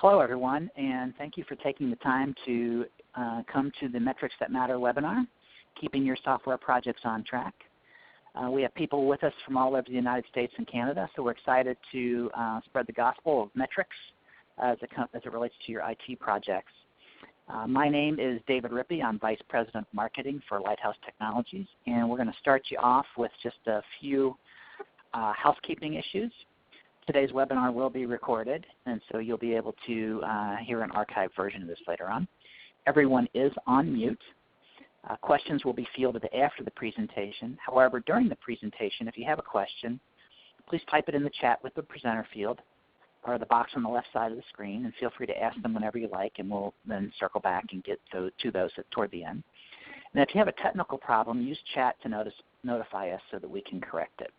Hello, everyone, and thank you for taking the time to come to the Metrics That Matter webinar, Keeping Your Software Projects on Track. We have people with us from all over the United States and Canada, so we're excited to spread the gospel of metrics as it relates to your IT projects. My name is David Rippey. I'm Vice President of Marketing for Lighthouse Technologies, and we're going to start you off with just a few housekeeping issues. Today's webinar will be recorded, and so you'll be able to hear an archived version of this later on. Everyone is on mute. Questions will be fielded after the presentation. However, during the presentation, if you have a question, please type it in the chat with the presenter field or the box on the left side of the screen, and feel free to ask them whenever you like, and we'll then circle back and get to those toward the end. And if you have a technical problem, use chat to notify us so that we can correct it.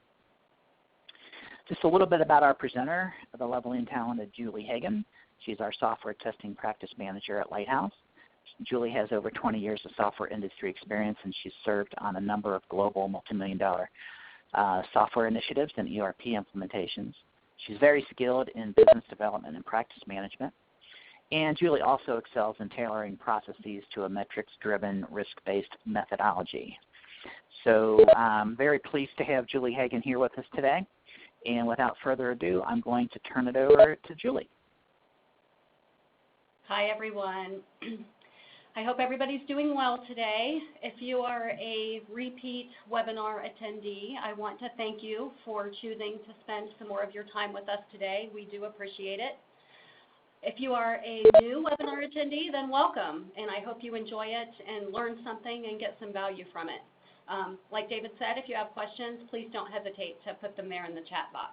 Just a little bit about our presenter, the lovely and talented Julie Hagan. She's our Software Testing Practice Manager at Lighthouse. Julie has over 20 years of software industry experience, and she's served on a number of global multi-million-dollar software initiatives and ERP implementations. She's very skilled in business development and practice management. And Julie also excels in tailoring processes to a metrics-driven, risk-based methodology. So I'm very pleased to have Julie Hagan here with us today. And without further ado, I'm going to turn it over to Julie. Hi, everyone. I hope everybody's doing well today. If you are a repeat webinar attendee, I want to thank you for choosing to spend some more of your time with us today. We do appreciate it. If you are a new webinar attendee, then welcome, and I hope you enjoy it and learn something and get some value from it. Like David said, if you have questions, please don't hesitate to put them there in the chat box.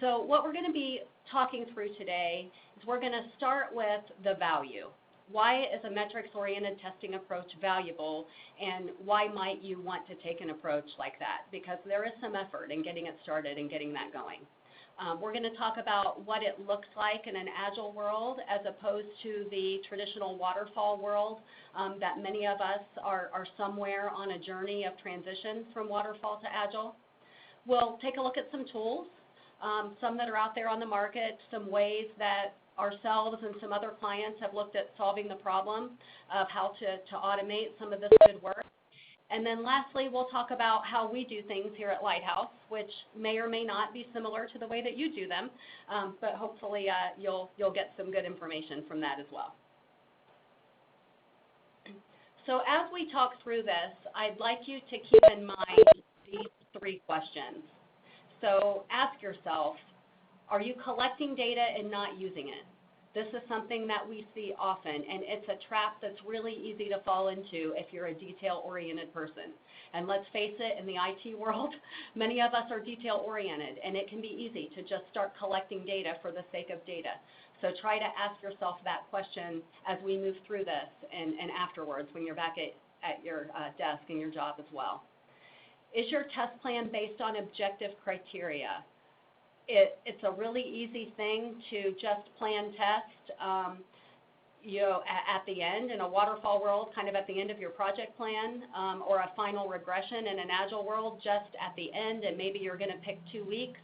So what we're going to be talking through today is we're going to start with the value. Why is a metrics-oriented testing approach valuable, and why might you want to take an approach like that? Because there is some effort in getting it started and getting that going. We're going to talk about what it looks like in an agile world as opposed to the traditional waterfall world that many of us are somewhere on a journey of transition from waterfall to agile. We'll take a look at some tools, some that are out there on the market, some ways that ourselves and some other clients have looked at solving the problem of how to automate some of this good work. And then lastly, we'll talk about how we do things here at Lighthouse, which may or may not be similar to the way that you do them, but hopefully you'll get some good information from that as well. So as we talk through this, I'd like you to keep in mind these three questions. So ask yourself, are you collecting data and not using it? This is something that we see often, and it's a trap that's really easy to fall into if you're a detail-oriented person. And let's face it, in the IT world, many of us are detail-oriented, and it can be easy to just start collecting data for the sake of data. So try to ask yourself that question as we move through this and afterwards when you're back at your desk and your job as well. Is your test plan based on objective criteria? It's a really easy thing to just plan test, at the end in a waterfall world, kind of at the end of your project plan, or a final regression in an agile world just at the end, and maybe you're going to pick 2 weeks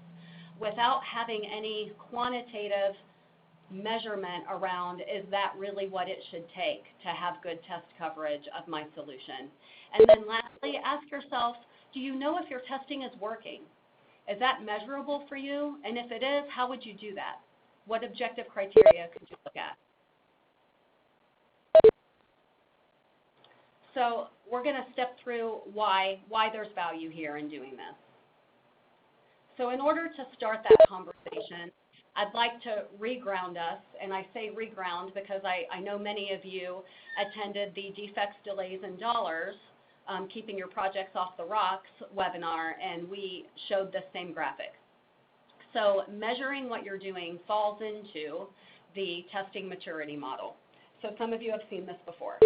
without having any quantitative measurement around, is that really what it should take to have good test coverage of my solution? And then lastly, ask yourself, do you know if your testing is working? Is that measurable for you? And if it is, how would you do that? What objective criteria could you look at? So we're going to step through why there's value here in doing this. So in order to start that conversation, I'd like to reground us, and I say reground because I know many of you attended the Defects, Delays, and Dollars Keeping Your Projects Off the Rocks webinar, and we showed the same graphic. So measuring what you're doing falls into the testing maturity model. So some of you have seen this before.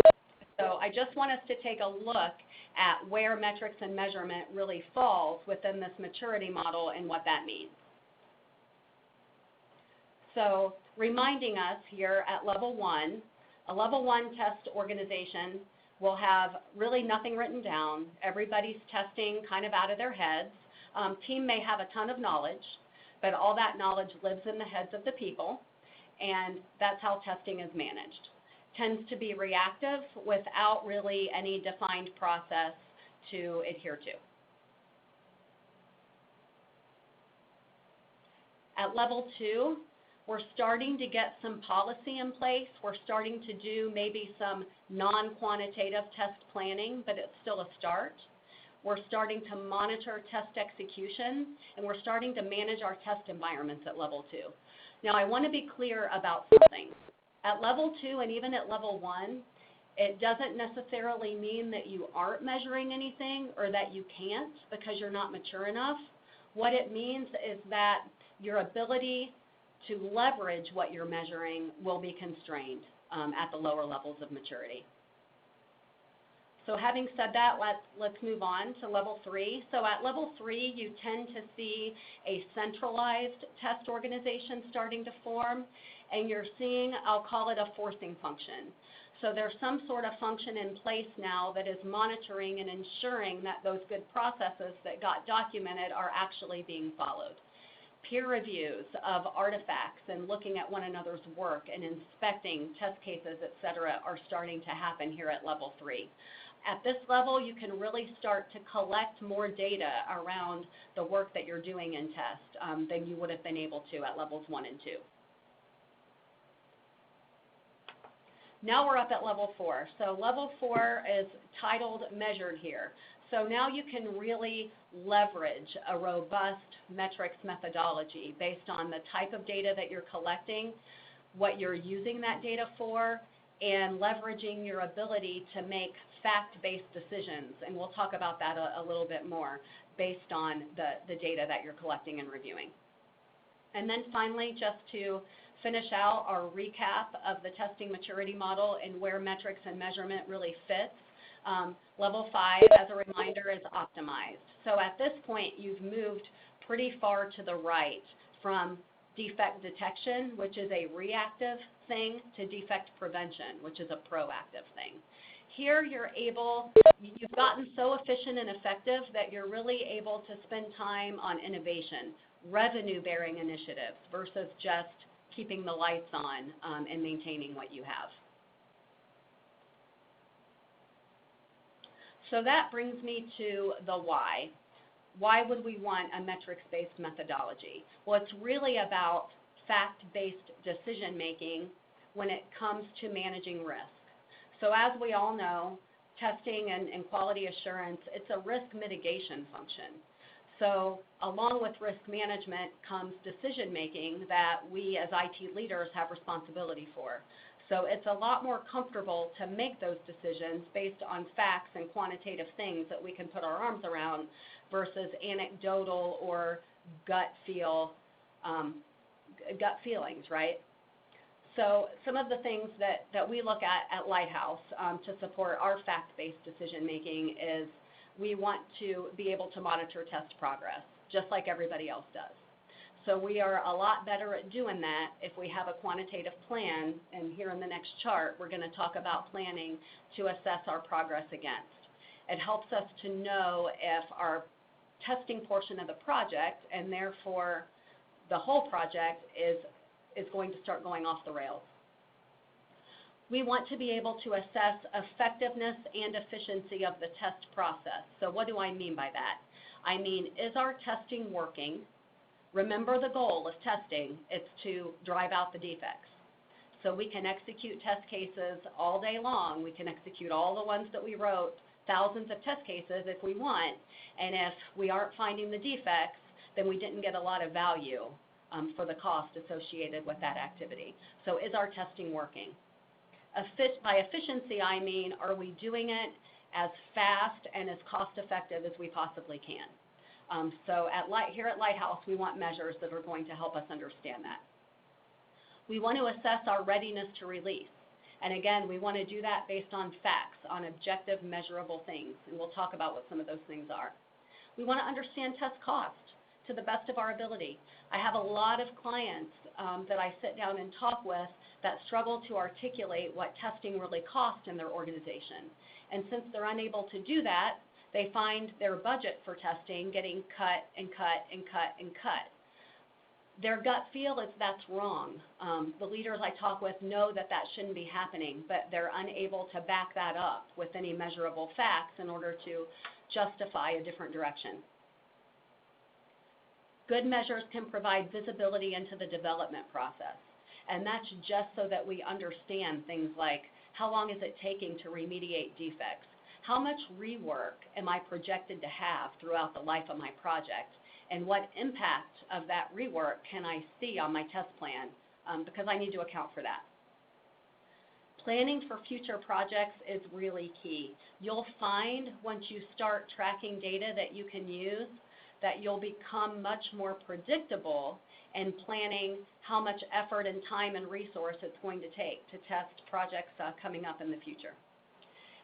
So I just want us to take a look at where metrics and measurement really falls within this maturity model and what that means. So reminding us here at level 1, a level 1 test organization will have really nothing written down. Everybody's testing kind of out of their heads. Team may have a ton of knowledge, but all that knowledge lives in the heads of the people. and that's how testing is managed. Tends to be reactive without really any defined process to adhere to. At level 2, we're starting to get some policy in place. We're starting to do maybe some non-quantitative test planning, but it's still a start. We're starting to monitor test execution, and we're starting to manage our test environments at level 2. Now, I want to be clear about something. At level 2 and even at level 1, it doesn't necessarily mean that you aren't measuring anything or that you can't because you're not mature enough. What it means is that your ability to leverage what you're measuring will be constrained at the lower levels of maturity. So having said that, let's move on to level 3. So at level 3, you tend to see a centralized test organization starting to form, and you're seeing, I'll call it a forcing function. So there's some sort of function in place now that is monitoring and ensuring that those good processes that got documented are actually being followed. Peer reviews of artifacts and looking at one another's work and inspecting test cases, et cetera, are starting to happen here at level 3. At this level, you can really start to collect more data around the work that you're doing in test than you would have been able to at levels 1 and 2. Now we're up at level 4. So level 4 is titled Measured here. So now you can really leverage a robust metrics methodology based on the type of data that you're collecting, what you're using that data for, and leveraging your ability to make fact-based decisions. And we'll talk about that a little bit more based on the data that you're collecting and reviewing. And then finally, just to finish out our recap of the testing maturity model and where metrics and measurement really fits. Level 5, as a reminder, is optimized. So at this point, you've moved pretty far to the right from defect detection, which is a reactive thing, to defect prevention, which is a proactive thing. Here you've gotten so efficient and effective that you're really able to spend time on innovation, revenue-bearing initiatives versus just keeping the lights on and maintaining what you have. So that brings me to the why. Why would we want a metrics-based methodology? Well, it's really about fact-based decision-making when it comes to managing risk. So as we all know, testing and quality assurance, it's a risk mitigation function. So along with risk management comes decision-making that we as IT leaders have responsibility for. So it's a lot more comfortable to make those decisions based on facts and quantitative things that we can put our arms around versus anecdotal or gut feelings, right? So some of the things that we look at Lighthouse to support our fact-based decision-making is we want to be able to monitor test progress, just like everybody else does. So we are a lot better at doing that if we have a quantitative plan, and here in the next chart, we're going to talk about planning to assess our progress against. It helps us to know if our testing portion of the project, and therefore the whole project, is going to start going off the rails. We want to be able to assess effectiveness and efficiency of the test process. So what do I mean by that? I mean, is our testing working? Remember the goal of testing, it's to drive out the defects. So we can execute test cases all day long. We can execute all the ones that we wrote, thousands of test cases if we want, and if we aren't finding the defects, then we didn't get a lot of value for the cost associated with that activity. So is our testing working? By efficiency, I mean, are we doing it as fast and as cost-effective as we possibly can? So here at Lighthouse, we want measures that are going to help us understand that. We want to assess our readiness to release. And again, we want to do that based on facts, on objective, measurable things. And we'll talk about what some of those things are. We want to understand test cost to the best of our ability. I have a lot of clients that I sit down and talk with that struggle to articulate what testing really costs in their organization. And since they're unable to do that, they find their budget for testing getting cut and cut and cut and cut. Their gut feel is that's wrong. The leaders I talk with know that that shouldn't be happening, but they're unable to back that up with any measurable facts in order to justify a different direction. Good measures can provide visibility into the development process, and that's just so that we understand things like how long is it taking to remediate defects, how much rework am I projected to have throughout the life of my project, and what impact of that rework can I see on my test plan, because I need to account for that. Planning for future projects is really key. You'll find once you start tracking data that you can use that you'll become much more predictable in planning how much effort and time and resource it's going to take to test projects coming up in the future.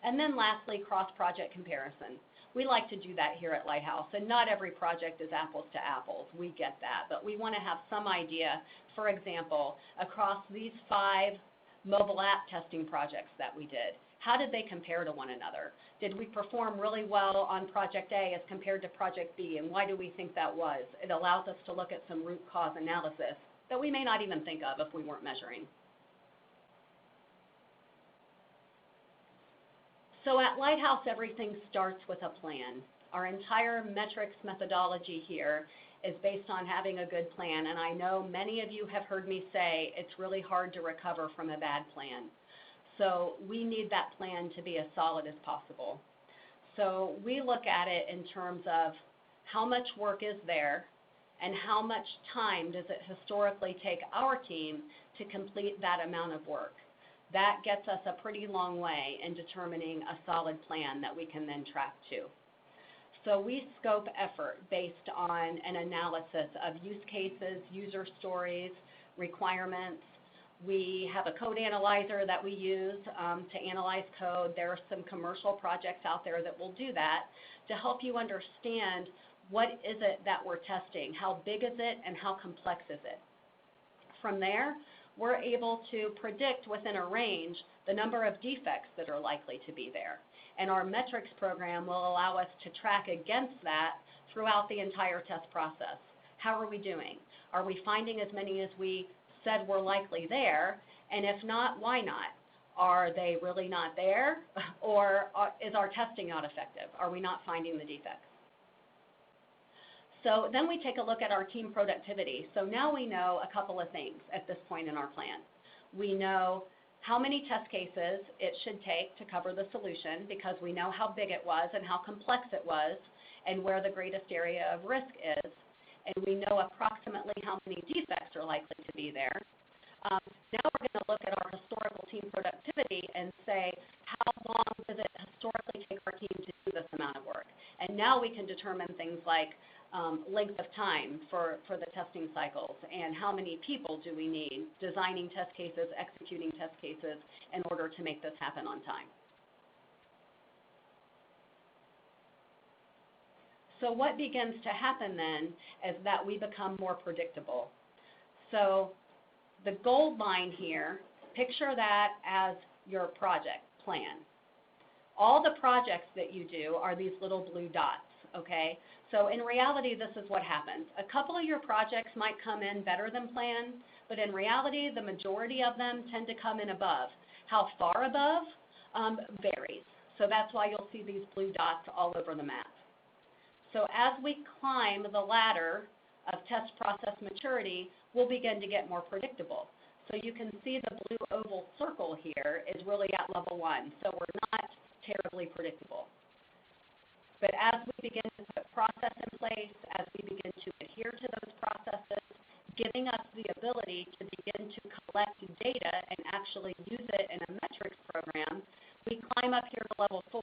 And then lastly, cross-project comparison. We like to do that here at Lighthouse, and not every project is apples to apples. We get that, but we want to have some idea. For example, across these 5 mobile app testing projects that we did, how did they compare to one another? Did we perform really well on Project A as compared to Project B, and why do we think that was? It allows us to look at some root cause analysis that we may not even think of if we weren't measuring. So at Lighthouse, everything starts with a plan. Our entire metrics methodology here is based on having a good plan, and I know many of you have heard me say it's really hard to recover from a bad plan. So we need that plan to be as solid as possible. So we look at it in terms of how much work is there and how much time does it historically take our team to complete that amount of work. That gets us a pretty long way in determining a solid plan that we can then track to. So we scope effort based on an analysis of use cases, user stories, requirements. We have a code analyzer that we use to analyze code. There are some commercial projects out there that will do that to help you understand what is it that we're testing, how big is it, and how complex is it. From there, we're able to predict within a range the number of defects that are likely to be there. And our metrics program will allow us to track against that throughout the entire test process. How are we doing? Are we finding as many as we said were likely there? And if not, why not? Are they really not there? Or is our testing not effective? Are we not finding the defects? So then we take a look at our team productivity. So now we know a couple of things at this point in our plan. We know how many test cases it should take to cover the solution because we know how big it was and how complex it was and where the greatest area of risk is. And we know approximately how many defects are likely to be there. Now we're going to look at our historical team productivity and say, how long does it historically take our team to do this amount of work? And now we can determine things like length of time for the testing cycles and how many people do we need designing test cases, executing test cases in order to make this happen on time. So what begins to happen then is that we become more predictable. So the gold line here, picture that as your project plan. All the projects that you do are these little blue dots, okay? So in reality, this is what happens. A couple of your projects might come in better than planned, but in reality, the majority of them tend to come in above. How far above varies. So that's why you'll see these blue dots all over the map. So as we climb the ladder of test process maturity, we'll begin to get more predictable. So you can see the blue oval circle here is really at level 1. So we're not terribly predictable. But as we begin to put process in place, as we begin to adhere to those processes, giving us the ability to begin to collect data and actually use it in a metrics program, we climb up here to level 4.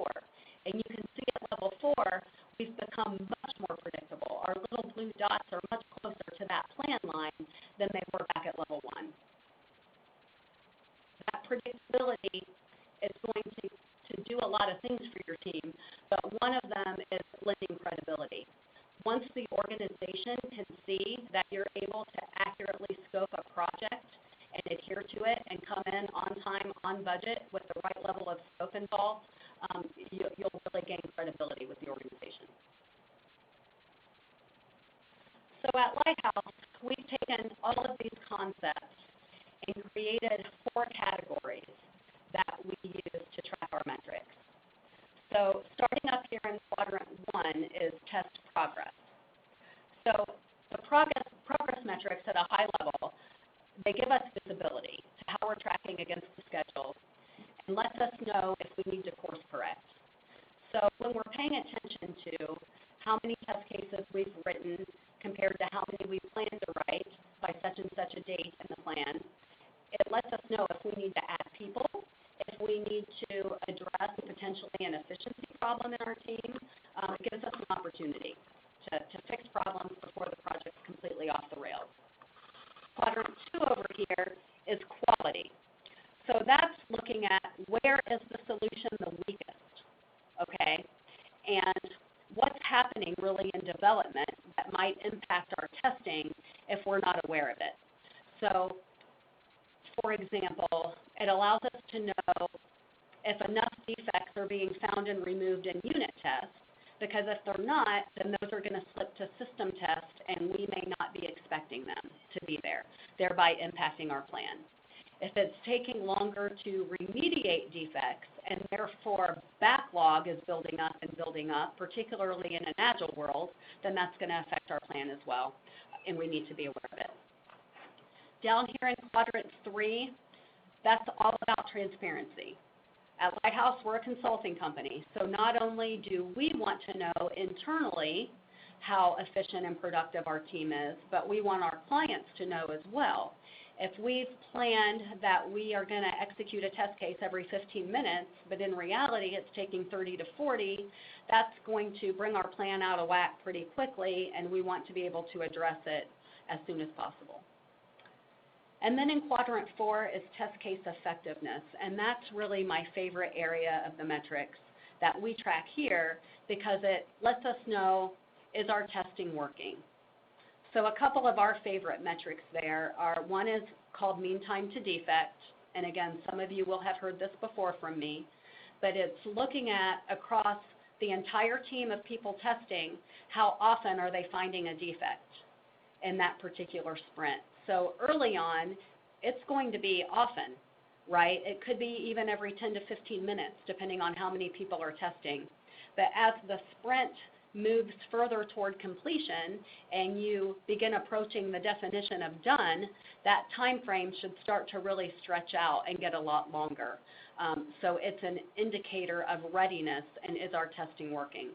And you can see at level 4, we've become much more predictable. Our little blue dots are much closer to that plan line than they were back at level 1. That predictability is going to do a lot of things for your team, but one of them is lending credibility. Once the organization can see that you're able to accurately scope a project and adhere to it and come in on time, on budget, with the right level of scope involved, you'll really gain credibility with the organization. So at Lighthouse, we've taken and created 4 categories that we use to track our metrics. So starting up here in quadrant 1 is test progress. So the progress metrics at a high level, they give us visibility to how we're tracking against the schedule and lets us know if we need to course correct. So when we're paying attention to how many test cases we've written compared to how many we plan to write by such and such a date in the plan, it lets us know if we need to add people, if we need to address potentially an efficiency problem in our team. It gives us an opportunity to fix problems before the project's completely off the rails. Quadrant 2 over here is quality. So that's looking at where is the solution the weakest, okay? And what's happening really in development that might impact our testing if we're not aware of it. So, for example, it allows us to know if enough defects are being found and removed in unit tests, because if they're not, then those are going to slip to system test, and we may not be expecting them to be there, thereby impacting our plan. If it's taking longer to remediate defects, and therefore backlog is building up, particularly in an agile world, then that's going to affect our plan as well, and we need to be aware of it. Down here in quadrant 3, that's all about transparency. At Lighthouse, we're a consulting company, so not only do we want to know internally how efficient and productive our team is, but we want our clients to know as well. If we've planned that we are going to execute a test case every 15 minutes, but in reality it's taking 30 to 40, that's going to bring our plan out of whack pretty quickly, and we want to be able to address it as soon as possible. And then in quadrant 4 is test case effectiveness, and that's really my favorite area of the metrics that we track here, because it lets us know, is our testing working? So a couple of our favorite metrics there are, one is called mean time to defect, and again, some of you will have heard this before from me, but it's looking at across the entire team of people testing, how often are they finding a defect in that particular sprint. So early on, it's going to be often, right? It could be even every 10 to 15 minutes, depending on how many people are testing. But as the sprint moves further toward completion and you begin approaching the definition of done, that time frame should start to really stretch out and get a lot longer. So it's an indicator of readiness, and is our testing working?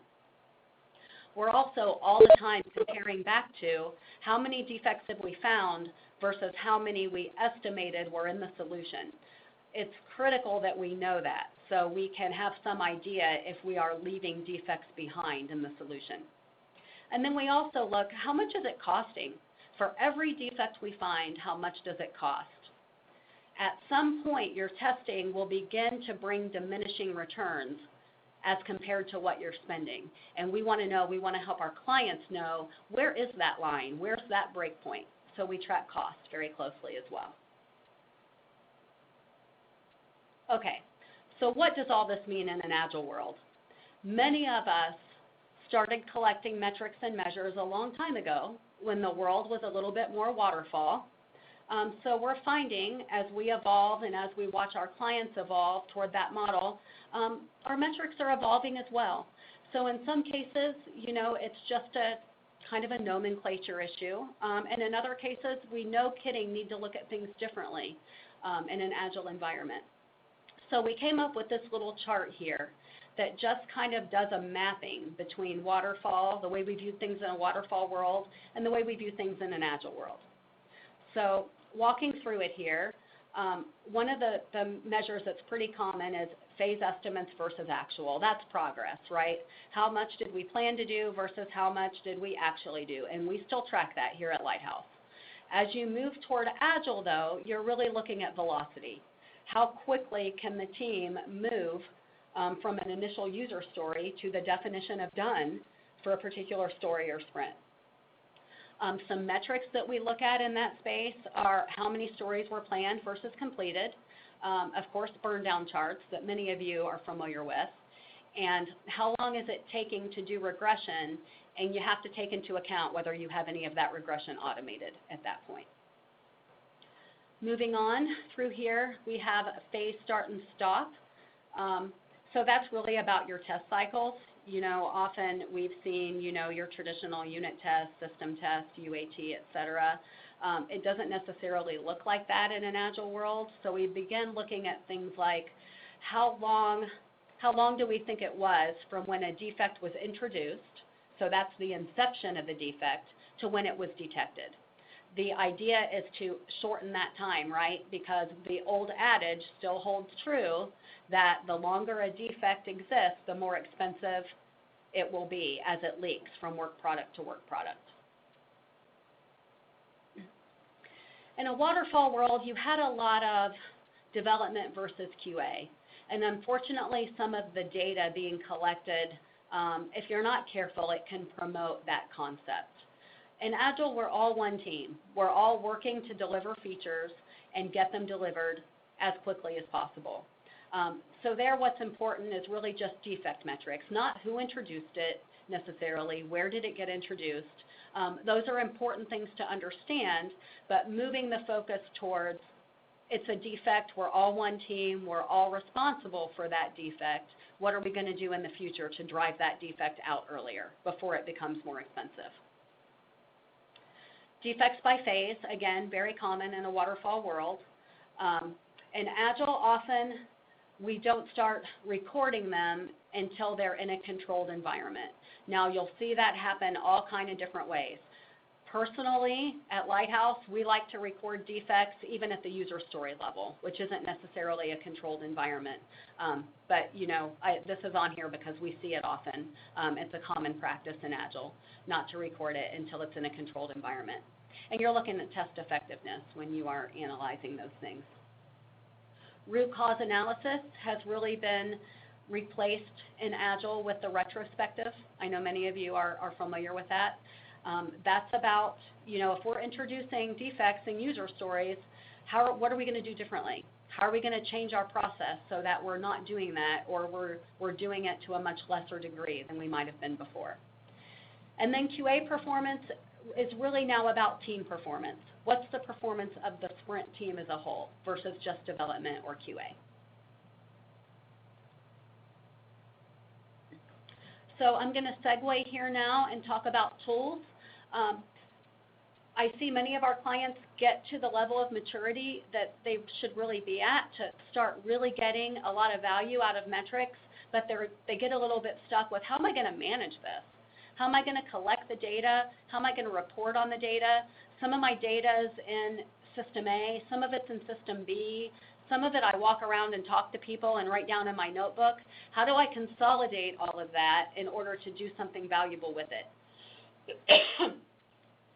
We're also all the time comparing back to how many defects have we found versus how many we estimated were in the solution. It's critical that we know that, so we can have some idea if we are leaving defects behind in the solution. And then we also look, how much is it costing? For every defect we find, how much does it cost? At some point, your testing will begin to bring diminishing returns as compared to what you're spending. And we want to know, we want to help our clients know, where is that line? Where's that break point? So we track costs very closely as well. Okay, so what does all this mean in an agile world? Many of us started collecting metrics and measures a long time ago when the world was a little bit more waterfall. So we're finding as we evolve and as we watch our clients evolve toward that model, our metrics are evolving as well. So in some cases, you know, it's just a kind of a nomenclature issue. And in other cases, we no kidding need to look at things differently in an agile environment. So we came up with this little chart here that just kind of does a mapping between waterfall, the way we view things in a waterfall world, and the way we view things in an agile world. So walking through it here, one of the measures that's pretty common is phase estimates versus actual. That's progress, right? How much did we plan to do versus how much did we actually do? And we still track that here at Lighthouse. As you move toward agile, though, you're really looking at velocity. How quickly can the team move from an initial user story to the definition of done for a particular story or sprint? Some metrics that we look at in that space are how many stories were planned versus completed. Of course, burn down charts that many of you are familiar with. And how long is it taking to do regression? And you have to take into account whether you have any of that regression automated at that point. Moving on through here, we have phase start and stop. So that's really about your test cycles. Often we've seen, your traditional unit test, system test, UAT, et cetera. It doesn't necessarily look like that in an Agile world. So we begin looking at things like how long do we think it was from when a defect was introduced, so that's the inception of the defect, to when it was detected. The idea is to shorten that time, right? Because the old adage still holds true that the longer a defect exists, the more expensive it will be as it leaks from work product to work product. In a waterfall world, you had a lot of development versus QA. And unfortunately, some of the data being collected, if you're not careful, it can promote that concept. In Agile, we're all one team. We're all working to deliver features and get them delivered as quickly as possible. So there, what's important is really just defect metrics, not who introduced it necessarily, where did it get introduced. Those are important things to understand, but moving the focus towards it's a defect, we're all one team, we're all responsible for that defect. What are we going to do in the future to drive that defect out earlier before it becomes more expensive? Defects by phase, again, very common in a waterfall world. In Agile, often we don't start recording them until they're in a controlled environment. Now, you'll see that happen all kind of different ways. Personally, at Lighthouse, we like to record defects even at the user story level, which isn't necessarily a controlled environment. But, this is on here because we see it often. It's a common practice in Agile not to record it until it's in a controlled environment. And you're looking at test effectiveness when you are analyzing those things. Root cause analysis has really been replaced in Agile with the retrospective. I know many of you are familiar with that. That's about, if we're introducing defects in user stories, what are we going to do differently? How are we going to change our process so that we're not doing that, or we're doing it to a much lesser degree than we might have been before? And then QA performance is really now about team performance. What's the performance of the sprint team as a whole versus just development or QA? So I'm going to segue here now and talk about tools. I see many of our clients get to the level of maturity that they should really be at to start really getting a lot of value out of metrics, but they get a little bit stuck with, how am I going to manage this? How am I going to collect the data? How am I going to report on the data? Some of my data is in System A, some of it's in System B, some of it I walk around and talk to people and write down in my notebook. How do I consolidate all of that in order to do something valuable with it?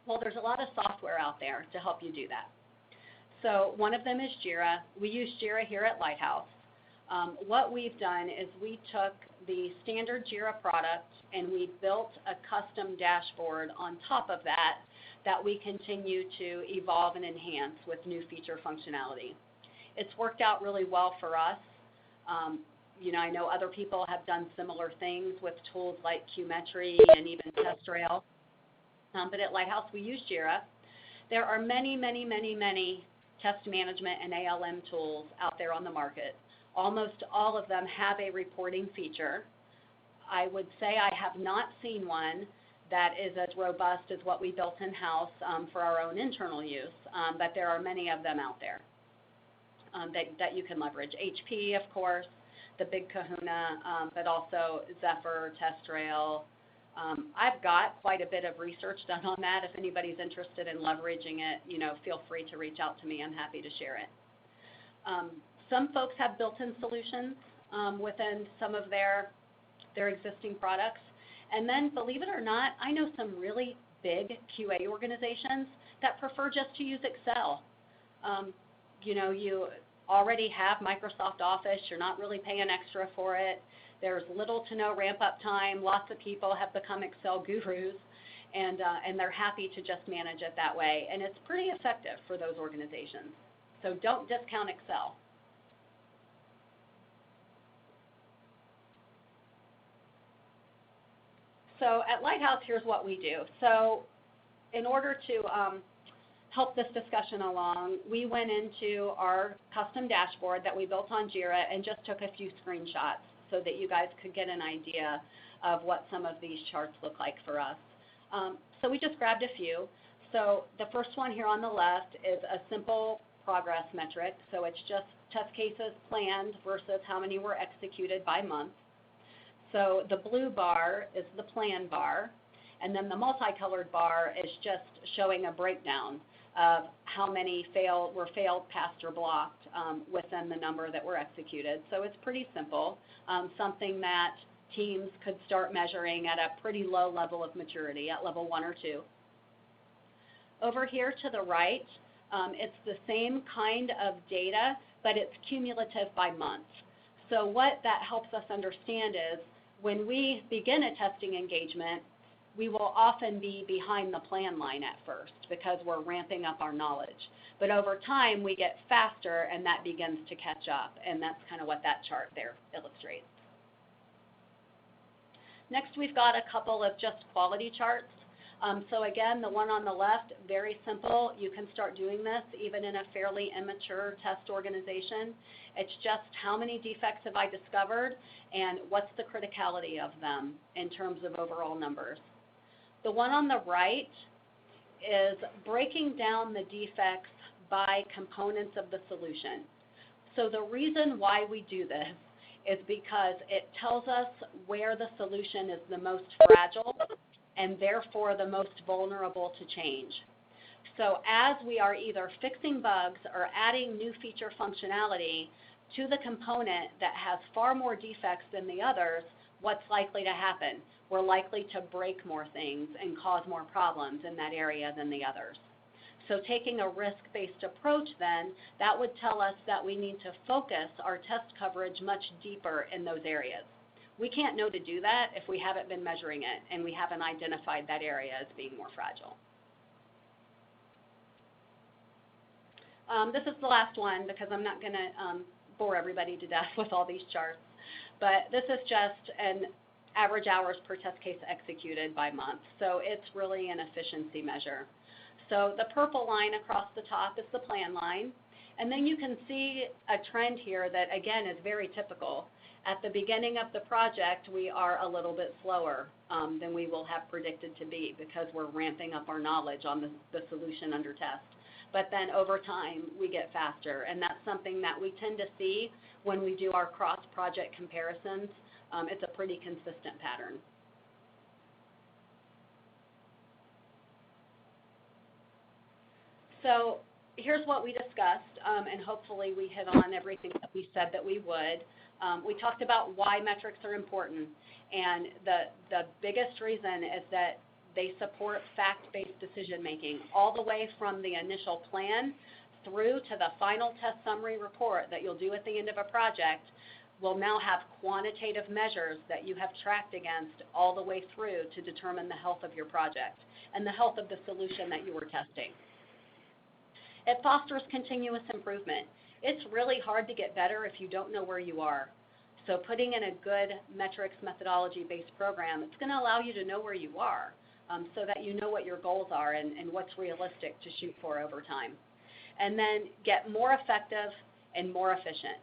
Well, there's a lot of software out there to help you do that. So one of them is Jira. We use Jira here at Lighthouse. What we've done is we took the standard Jira product and we built a custom dashboard on top of that we continue to evolve and enhance with new feature functionality. It's worked out really well for us. I know other people have done similar things with tools like Qmetry and even TestRail. But at Lighthouse, we use Jira. There are many, many, many, many test management and ALM tools out there on the market. Almost all of them have a reporting feature. I would say I have not seen one that is as robust as what we built in-house for our own internal use, but there are many of them out there that you can leverage. HP, of course, the big kahuna, but also Zephyr, TestRail. I've got quite a bit of research done on that. If anybody's interested in leveraging it, feel free to reach out to me. I'm happy to share it. Some folks have built-in solutions within some of their existing products. And then, believe it or not, I know some really big QA organizations that prefer just to use Excel. You already have Microsoft Office. You're not really paying extra for it. There's little to no ramp-up time. Lots of people have become Excel gurus, and they're happy to just manage it that way. And it's pretty effective for those organizations. So don't discount Excel. So at Lighthouse, here's what we do. So in order to help this discussion along, we went into our custom dashboard that we built on Jira and just took a few screenshots so that you guys could get an idea of what some of these charts look like for us. So we just grabbed a few. So the first one here on the left is a simple progress metric. So it's just test cases planned versus how many were executed by month. So the blue bar is the plan bar, and then the multicolored bar is just showing a breakdown of how many were failed, passed, or blocked within the number that were executed. So it's pretty simple, something that teams could start measuring at a pretty low level of maturity, at level 1 or 2. Over here to the right, it's the same kind of data, but it's cumulative by month. So what that helps us understand is when we begin a testing engagement, we will often be behind the plan line at first because we're ramping up our knowledge. But over time, we get faster, and that begins to catch up, and that's kind of what that chart there illustrates. Next, we've got a couple of just quality charts. So again, the one on the left, very simple. You can start doing this even in a fairly immature test organization. It's just how many defects have I discovered and what's the criticality of them in terms of overall numbers. The one on the right is breaking down the defects by components of the solution. So the reason why we do this is because it tells us where the solution is the most fragile and therefore the most vulnerable to change. So as we are either fixing bugs or adding new feature functionality to the component that has far more defects than the others, what's likely to happen? We're likely to break more things and cause more problems in that area than the others. So taking a risk-based approach then, that would tell us that we need to focus our test coverage much deeper in those areas. We can't know to do that if we haven't been measuring it and we haven't identified that area as being more fragile. This is the last one because I'm not going to bore everybody to death with all these charts. But this is just an average hours per test case executed by month. So it's really an efficiency measure. So the purple line across the top is the plan line. And then you can see a trend here that, again, is very typical. At the beginning of the project, we are a little bit slower than we will have predicted to be because we're ramping up our knowledge on the solution under test. But then over time, we get faster. And that's something that we tend to see when we do our cross-project comparisons. It's a pretty consistent pattern. So here's what we discussed, and hopefully we hit on everything that we said that we would. We talked about why metrics are important, and the biggest reason is that they support fact-based decision-making all the way from the initial plan through to the final test summary report that you'll do at the end of a project. Will now have quantitative measures that you have tracked against all the way through to determine the health of your project and the health of the solution that you were testing. It fosters continuous improvement. It's really hard to get better if you don't know where you are. So putting in a good metrics methodology-based program, it's going to allow you to know where you are so that you know what your goals are and what's realistic to shoot for over time. And then get more effective and more efficient.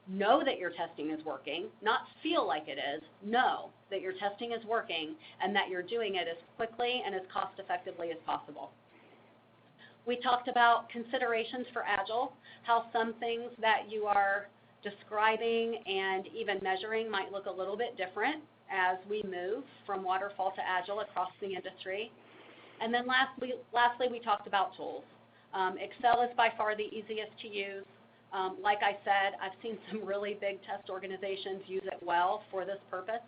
Know that your testing is working, not feel like it is. Know that your testing is working and that you're doing it as quickly and as cost effectively as possible. We talked about considerations for Agile, how some things that you are describing and even measuring might look a little bit different as we move from waterfall to Agile across the industry. And then lastly, we talked about tools. Excel is by far the easiest to use. Like I said, I've seen some really big test organizations use it well for this purpose.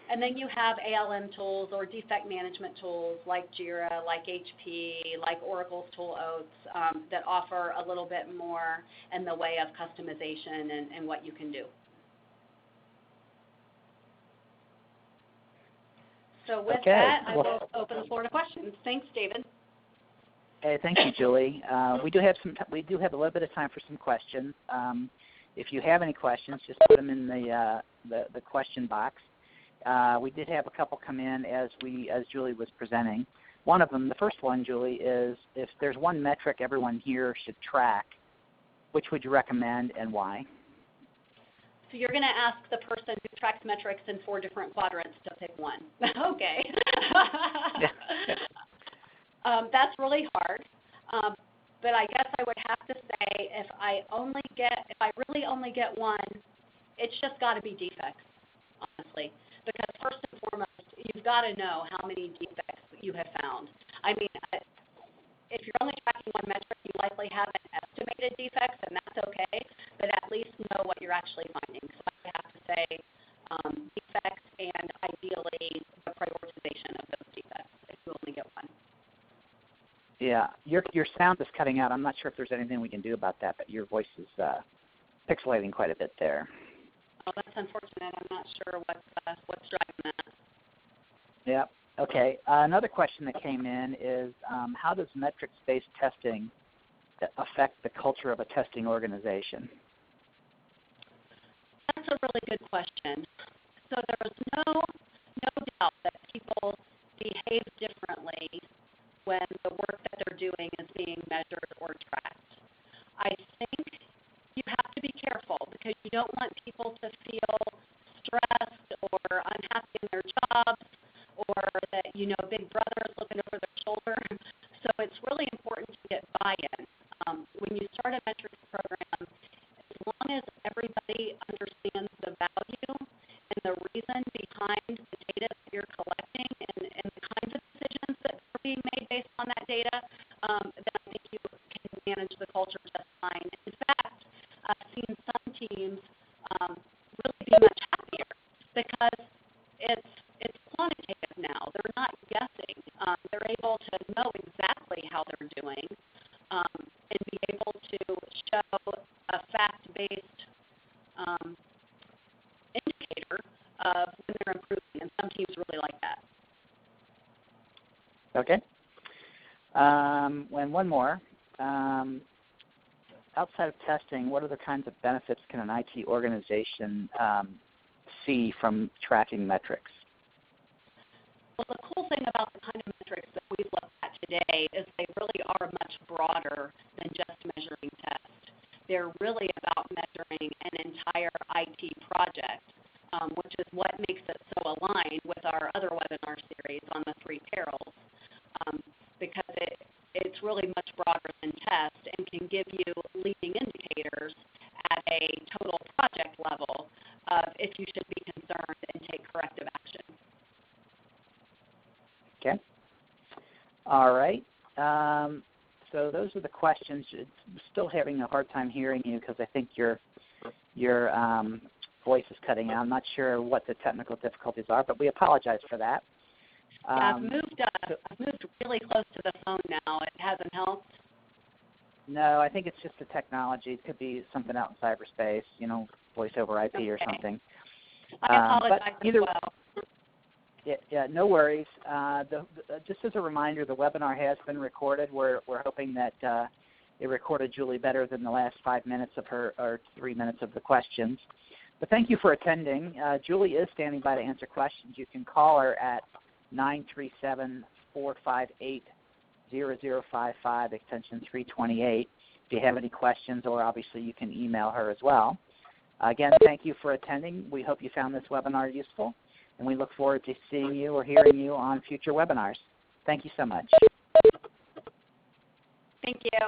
And then you have ALM tools or defect management tools like Jira, like HP, like Oracle's Tool Oats that offer a little bit more in the way of customization and what you can do. So with that, I will open the floor to questions. Thanks, David. Hey, thank you, Julie. We do have a little bit of time for some questions. If you have any questions, just put them in the question box. We did have a couple come in as Julie was presenting. One of them, the first one, Julie, is if there's one metric everyone here should track, which would you recommend and why? So you're going to ask the person who tracks metrics in 4 different quadrants to pick one. Okay. That's really hard. But I guess I would have to say if I really only get one, it's just got to be defects, honestly. Because first and foremost, you've got to know how many defects you have found. I mean, if you're only tracking one metric, you likely haven't estimated defects, and that's okay, but at least know what you're actually finding. So I have to say defects and ideally the prioritization of those defects if you only get one. Yeah, your sound is cutting out. I'm not sure if there's anything we can do about that, but your voice is pixelating quite a bit there. Oh, that's unfortunate. I'm not sure what's driving that. Yeah. Okay. Another question that came in is how does metrics-based testing affect the culture of a testing organization? That's a really good question. So there's no doubt that people behave differently when the work that they're doing is being measured or tracked. I think you have to be careful because you don't want people to feel stressed or unhappy in their jobs or that, Big Brother is looking over their shoulder. So it's really important to get buy-in. When you start a metrics program, as long as everybody understands the value and the reason behind the data that you're collecting and the kinds of decisions that are being made based on that data, then I think you can manage the culture just fine. In fact, I've seen some teams really be much happier because it's quantitative now. They're not guessing. They're able to know exactly how they're doing and be able to show a fact-based indicator of when they're improving, and some teams really like that. Okay. And one more. Outside of testing, what other kinds of benefits can an IT organization see from tracking metrics? Well, the cool thing about the kind of metrics that we've looked at today is they really are much broader than just measuring tests. They're really about measuring an entire IT project, which is what makes it so aligned with our other webinar series on the 3 perils, because it's really much broader than test and can give you leading indicators at a total project level of if you should be concerned and take corrective action. Okay. All right. So those are the questions. Still having a hard time hearing you because I think your voice is cutting out. I'm not sure what the technical difficulties are, but we apologize for that. I've moved really close to the phone now. It hasn't helped. No, I think it's just the technology. It could be something out in cyberspace, voice over IP or something. I apologize as well. Yeah, no worries. Just as a reminder, the webinar has been recorded. We're hoping that it recorded Julie better than the last 5 minutes of or 3 minutes of the questions. But thank you for attending. Julie is standing by to answer questions. You can call her at 937-458-0055, extension 328, if you have any questions, or obviously you can email her as well. Again, thank you for attending. We hope you found this webinar useful, and we look forward to seeing you or hearing you on future webinars. Thank you so much. Thank you.